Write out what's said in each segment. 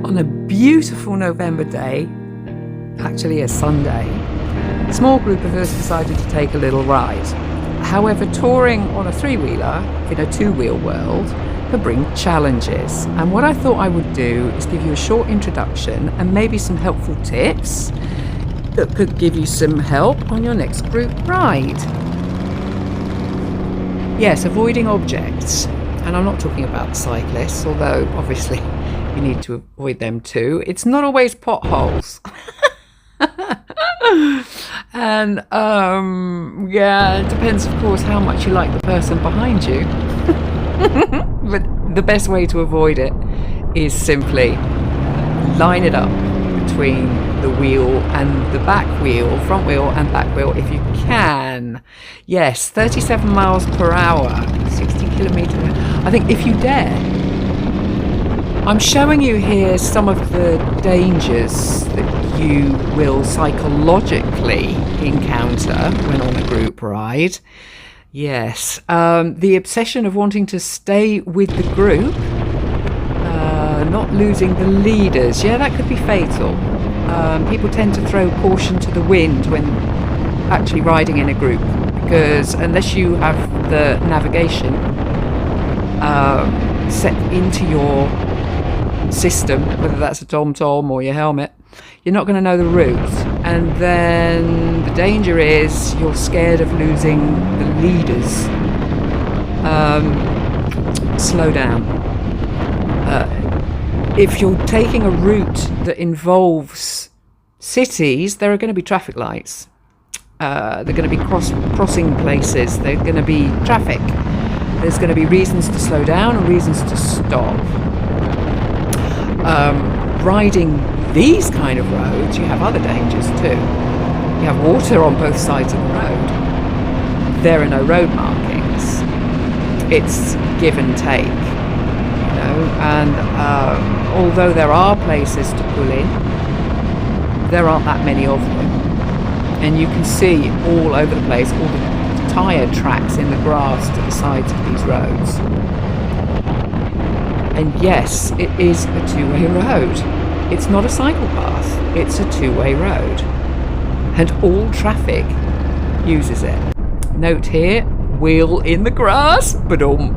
On a beautiful November day, actually a Sunday, a small group of us decided to take a little ride. However, touring on a three-wheeler in a two-wheel world could bring challenges. And what I thought I would do is give you a short introduction and maybe some helpful tips that could give you some help on your next group ride. Yes, avoiding objects. And I'm not talking about cyclists, although obviously you need to avoid them too. It's not always potholes. And yeah, it depends, of course, how much you like the person behind you. But the best way to avoid it is simply line it up between the wheel and the back wheel, front wheel and back wheel if you can. Yes, 37 miles per hour, 60 kilometers. I think if you dare. I'm showing you here some of the dangers that you will psychologically encounter when on a group ride. Yes, the obsession of wanting to stay with the group, not losing the leaders. Yeah, that could be fatal. People tend to throw caution to the wind when actually riding in a group, because unless you have the navigation set into your system, whether that's a TomTom or your helmet, you're not going to know the route. And then the danger is you're scared of losing the leaders. Slow down. If you're taking a route that involves cities, there are going to be traffic lights. They're going to be crossing places. There are going to be traffic. There's going to be reasons to slow down and reasons to stop. Riding these kind of roads, you have other dangers too. You have water on both sides of the road. There are no road markings. It's give and take, you know. And although there are places to pull in, there aren't that many of them. And you can see all over the place all the tyre tracks in the grass to the sides of these roads. And yes, it is a two-way road. It's not a cycle path, it's a two-way road. And all traffic uses it. Note here, wheel in the grass, ba-dum.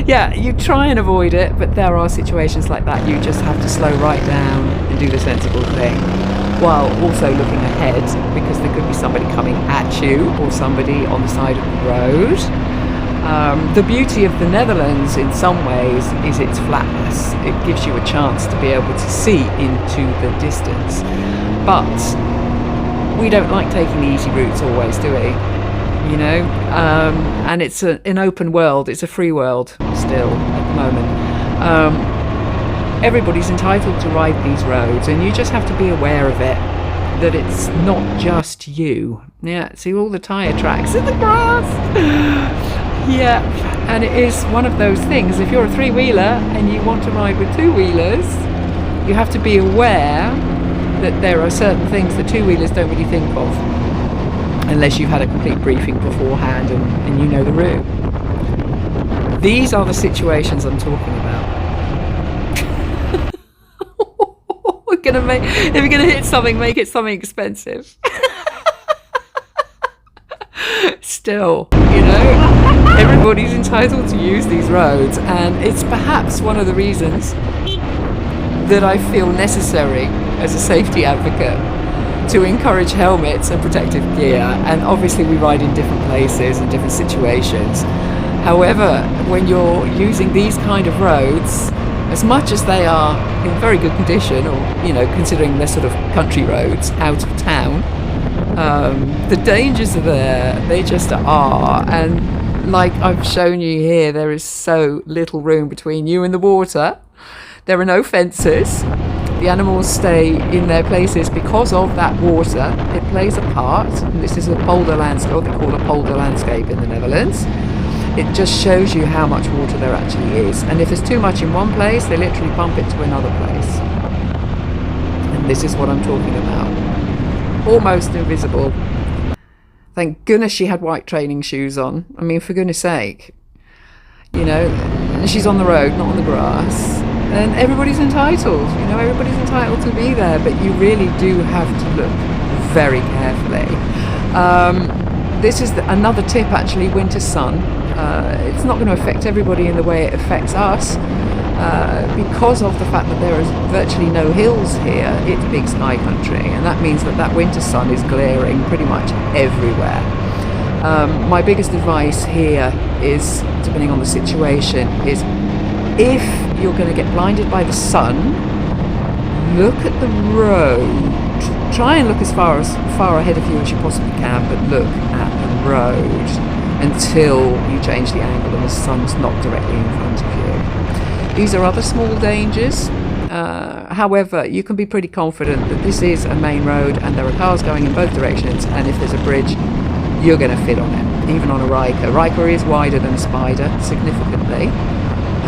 Yeah, you try and avoid it, but there are situations like that. You just have to slow right down and do the sensible thing, while also looking ahead, because there could be somebody coming at you or somebody on the side of the road. The beauty of the Netherlands in some ways is its flatness. It gives you a chance to be able to see into the distance. But we don't like taking the easy routes always, do we? You know? And it's an open world. It's a free world still at the moment. Everybody's entitled to ride these roads, and you just have to be aware of it, that it's not just you. Yeah, see all the tyre tracks in the grass. Yeah, and it is one of those things. If you're a three-wheeler and you want to ride with two-wheelers, you have to be aware that there are certain things that two-wheelers don't really think of, unless you've had a complete briefing beforehand and you know the route. These are the situations I'm talking about. If you're gonna hit something, make it something expensive. Still, you know, everybody's entitled to use these roads, and it's perhaps one of the reasons that I feel necessary as a safety advocate to encourage helmets and protective gear. And obviously we ride in different places and different situations. However, when you're using these kind of roads, as much as they are in very good condition, or, you know, considering they're sort of country roads out of town, the dangers are there. They just are. And like I've shown you here, there is so little room between you and the water. There are no fences. The animals stay in their places because of that water. It plays a part. And this is a polder landscape, what they call a polder landscape in the Netherlands. It just shows you how much water there actually is. And if there's too much in one place, they literally pump it to another place. And this is what I'm talking about. Almost invisible. Thank goodness she had white training shoes on. I mean, for goodness sake. You know, she's on the road, not on the grass. And everybody's entitled, everybody's entitled to be there, but you really do have to look very carefully. This is another tip, actually, winter sun. It's not going to affect everybody in the way it affects us. Because of the fact that there is virtually no hills here, it's big sky country, and that means that winter sun is glaring pretty much everywhere. My biggest advice here is, depending on the situation, is if you're going to get blinded by the sun, look at the road. Try and look as far ahead of you as you possibly can, but look at the road until you change the angle and the sun's not directly in front of you. These are other small dangers. However, you can be pretty confident that this is a main road and there are cars going in both directions, and if there's a bridge, you're going to fit on it, even on a Ryker. Ryker is wider than a Spider, significantly.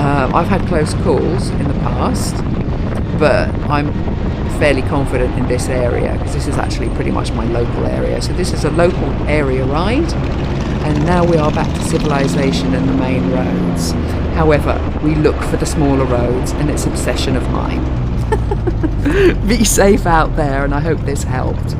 I've had close calls in the past, but I'm fairly confident in this area because this is actually pretty much my local area. So this is a local area ride, and now we are back to civilization and the main roads. However, we look for the smaller roads, and it's an obsession of mine. Be safe out there, and I hope this helped.